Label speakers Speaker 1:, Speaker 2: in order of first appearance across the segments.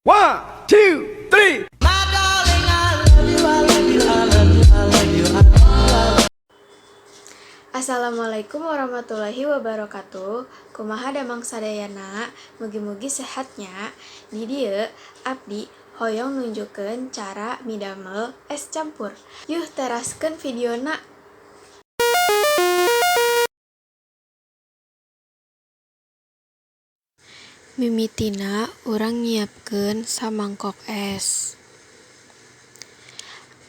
Speaker 1: One, two, three.
Speaker 2: Assalamualaikum warahmatullahi wabarakatuh. Kumaha damang sadayana, mugi-mugi sehatnya. Di dieu abdi hoyong nunjukkeun cara midamel es campur. Yuh teraskeun videona. Mimitina urang nyiapkeun samangkok es.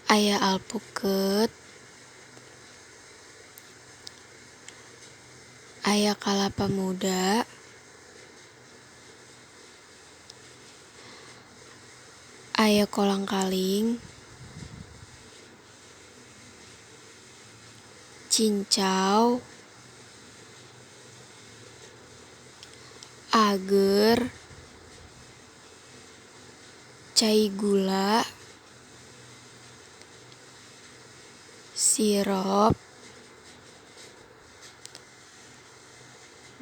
Speaker 2: Aya alpukeut, aya kalapa muda, aya kolang-kaling, cincau, ager, cai gula, sirop,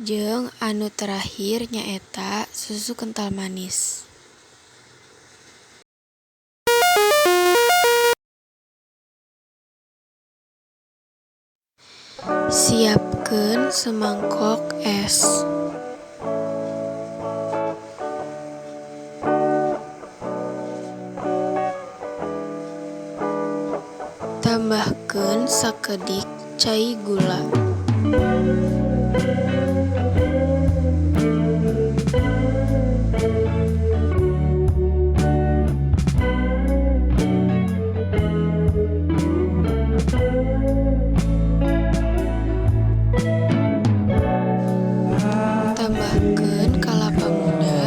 Speaker 2: jeung anu terakhir nyaeta susu kental manis. Siapkeun semangkok es. Tambahkeun sakedik cai gula. Tambahkeun kalapa muda.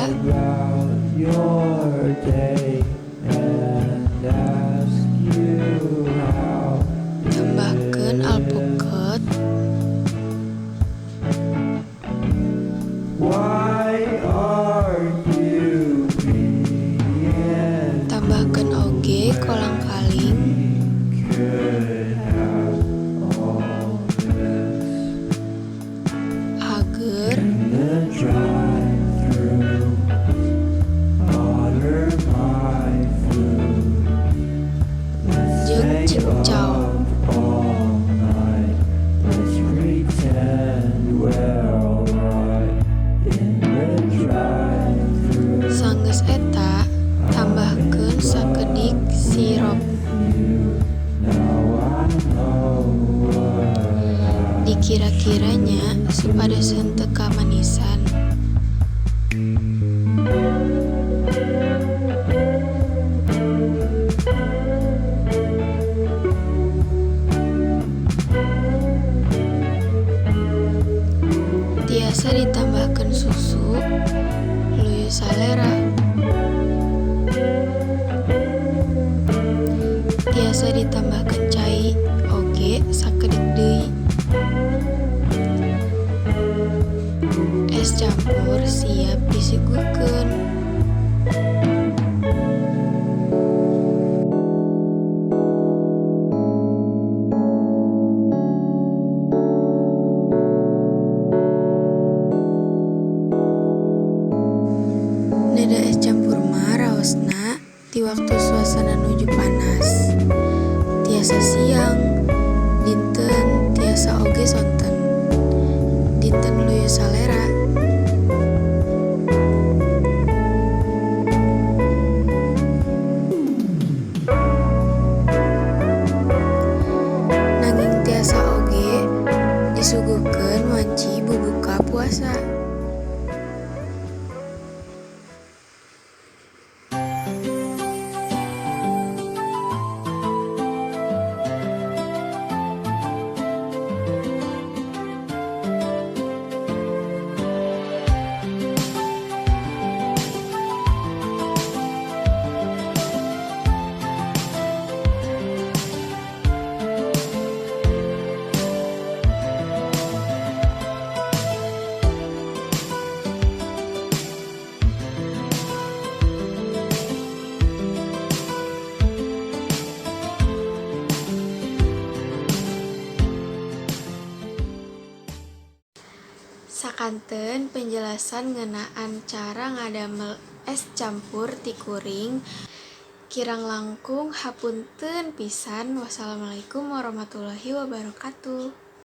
Speaker 2: Tambahkeun alpukeut. Tambahkeun oge kolang-kaling. Ager. Jeung cincau. Sanggeus eta, tambahkeun sakedik sirop. Dikira-kiranya supados henteu kamanisan. Tiasa ditambahkeun susu, luyu salera. Tiasa ditambahkeun cai oge sakedik deui. Es campur siap disuguhkeun. Neda es campur mah raosna di waktu suasana nuju panas. Tiasa siang, dinten tiasa oge sonten. Dinten luyu salera. Nanging tiasa oge disuguhkeun wanci bubuka puasa. Sakanteun penjelasan ngeunaan cara ngadamel es campur ti kuring. Kirang langkung hapunten pisan. Wassalamualaikum warahmatullahi wabarakatuh.